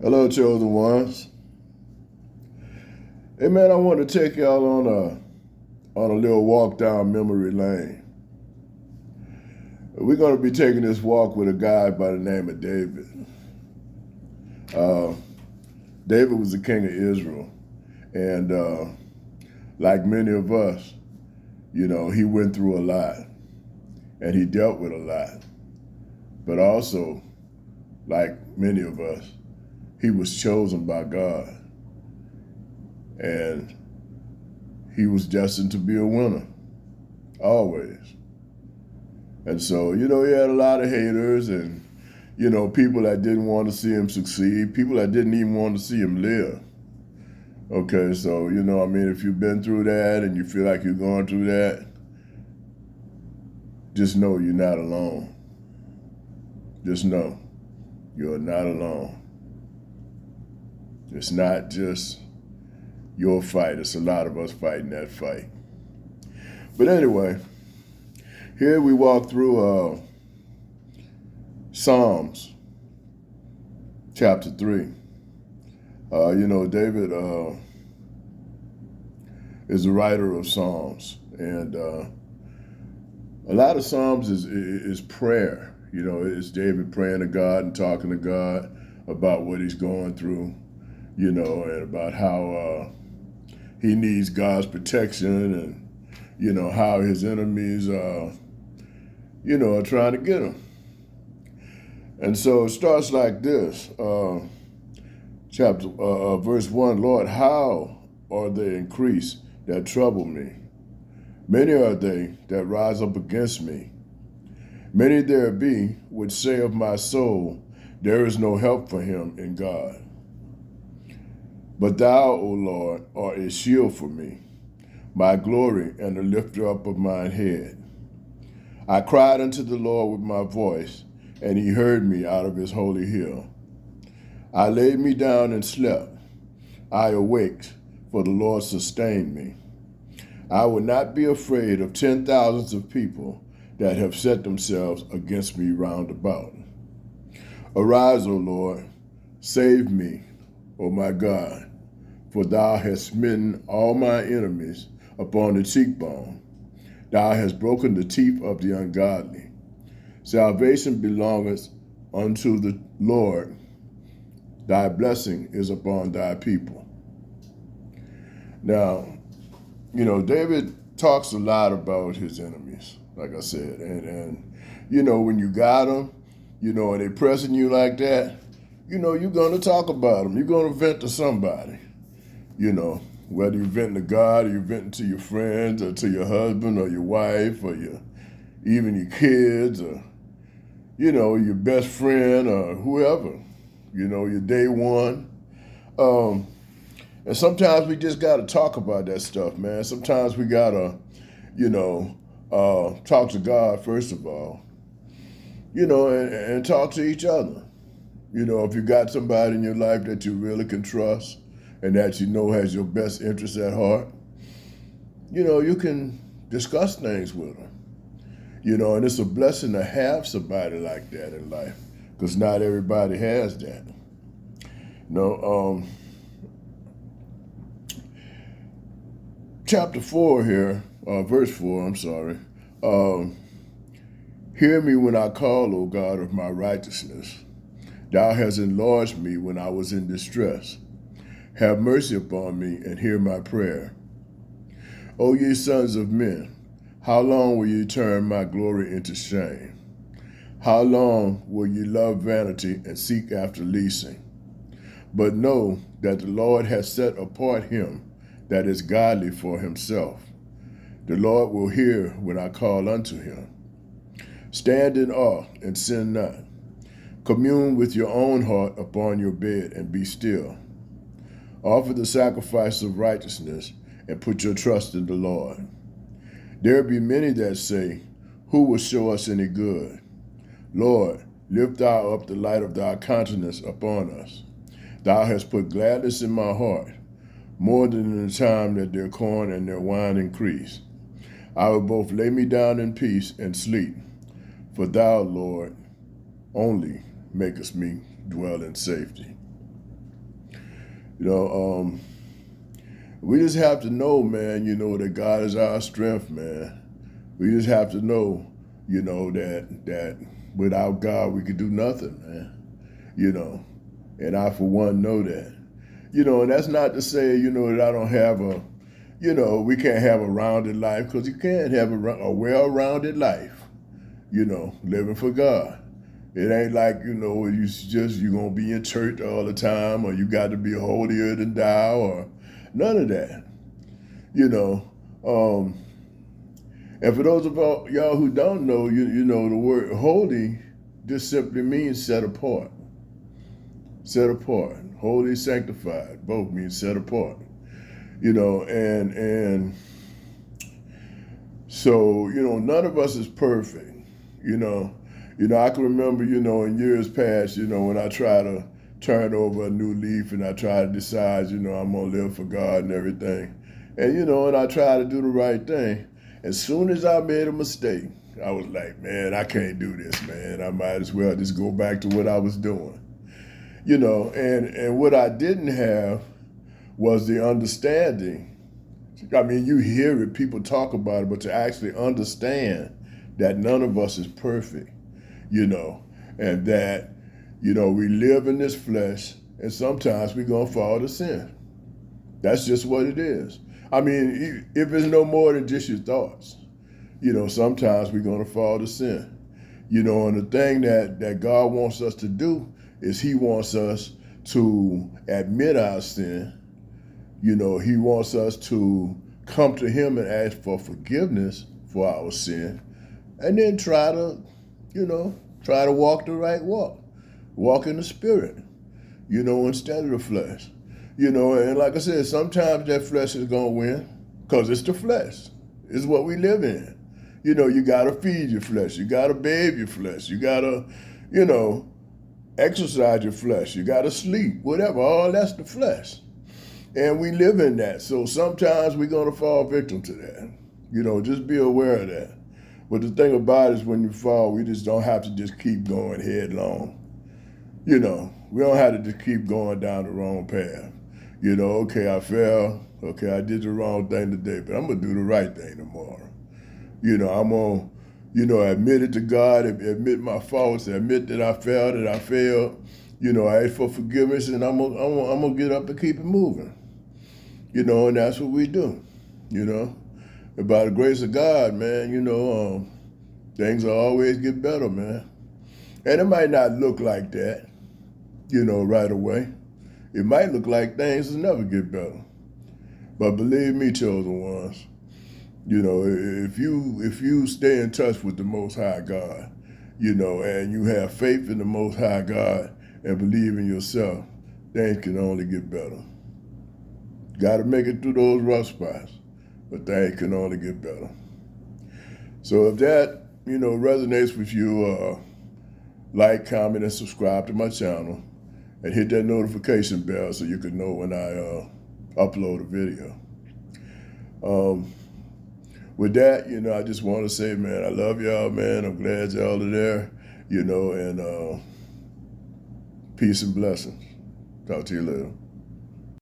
Hello, chosen ones. Hey, man, I want to take y'all on a little walk down memory lane. We're going to be taking this walk with a guy by the name of David. Uh, David was the king of Israel, and like many of us, he went through a lot, and he dealt with a lot. But also, like many of us, he was chosen by God, and he was destined to be a winner, always. And so, he had a lot of haters and, people that didn't want to see him succeed, people that didn't even want to see him live. Okay, so, if you've been through that and you feel like you're going through that, just know you're not alone. Just know you're not alone. It's not just your fight, it's a lot of us fighting that fight. But anyway, here we walk through Psalms chapter 3. David is a writer of Psalms, and a lot of Psalms is prayer. It's David praying to God and talking to God about what he's going through, and about how he needs God's protection and, how his enemies, are trying to get him. And so it starts like this, verse 1, Lord, how are they increased that trouble me? Many are they that rise up against me. Many there be which say of my soul, there is no help for him in God. But thou, O Lord, art a shield for me, my glory and the lifter up of mine head. I cried unto the Lord with my voice, and he heard me out of his holy hill. I laid me down and slept. I awaked, for the Lord sustained me. I will not be afraid of 10,000s of people that have set themselves against me round about. Arise, O Lord, save me, O my God, for thou hast smitten all my enemies upon the cheekbone. Thou hast broken the teeth of the ungodly. Salvation belongeth unto the Lord. Thy blessing is upon thy people. Now, David talks a lot about his enemies, like I said. And when you got them, and they pressing you like that, you're going to talk about them. You're going to vent to somebody, whether you're venting to God or you're venting to your friends or to your husband or your wife or even your kids or, your best friend or whoever, your day one. And sometimes we just got to talk about that stuff, man. Sometimes we got to, talk to God first of all, and talk to each other. If you got somebody in your life that you really can trust and that has your best interest at heart, you can discuss things with them. And it's a blessing to have somebody like that in life because not everybody has that. Chapter 4 here, verse 4, I'm sorry. Hear me when I call, O God of my righteousness. Thou hast enlarged me when I was in distress. Have mercy upon me and hear my prayer. O ye sons of men, how long will ye turn my glory into shame? How long will ye love vanity and seek after leasing? But know that the Lord has set apart him that is godly for himself. The Lord will hear when I call unto him. Stand in awe and sin not. Commune with your own heart upon your bed and be still. Offer the sacrifice of righteousness and put your trust in the Lord. There be many that say, who will show us any good? Lord, lift thou up the light of thy countenance upon us. Thou hast put gladness in my heart, more than in the time that their corn and their wine increase. I will both lay me down in peace and sleep, for thou, Lord, only makest me dwell in safety. You know, we just have to know, man, that God is our strength, man. We just have to know, that without God we could do nothing, man. And I for one know that. And that's not to say, that I don't have we can't have a rounded life, because you can't have a well-rounded life, living for God. It ain't like, you're going to be in church all the time, or you got to be holier than thou, or none of that, And for those of y'all who don't know, the word holy just simply means set apart. Set apart. Holy, sanctified. Both mean set apart. And so, none of us is perfect. I can remember, in years past, when I try to turn over a new leaf and I try to decide, I'm going to live for God and everything. And I try to do the right thing. As soon as I made a mistake, I was like, man, I can't do this, man. I might as well just go back to what I was doing. And what I didn't have was the understanding. I mean, you hear it, people talk about it, but to actually understand that none of us is perfect, and that, we live in this flesh, and sometimes we're going to fall to sin. That's just what it is. I mean, if it's no more than just your thoughts, sometimes we're going to fall to sin. And the thing that God wants us to do is he wants us to admit our sin. He wants us to come to him and ask for forgiveness for our sin, and then try to walk the right walk. Walk in the spirit, instead of the flesh. And like I said, sometimes that flesh is going to win, because it's the flesh. It's what we live in. You got to feed your flesh. You got to bathe your flesh. You got to, exercise your flesh. You got to sleep, whatever. All that's the flesh. And we live in that. So sometimes we're going to fall victim to that. Just be aware of that. But the thing about it is, when you fall, we just don't have to just keep going headlong. We don't have to just keep going down the wrong path. Okay, I fell. Okay, I did the wrong thing today, but I'm going to do the right thing tomorrow. I'm going to, admit it to God, admit my faults, admit that I failed, ask for forgiveness, and I'm going to get up and keep it moving. And that's what we do, And by the grace of God, man, things will always get better, man. And it might not look like that, right away. It might look like things will never get better. But believe me, chosen ones, if you stay in touch with the Most High God, and you have faith in the Most High God and believe in yourself, things can only get better. Got to make it through those rough spots, but things can only get better. So if that, resonates with you, like, comment, and subscribe to my channel, and hit that notification bell so you can know when I upload a video. With that, I just want to say, man, I love y'all, man. I'm glad y'all are there, and peace and blessings. Talk to you later.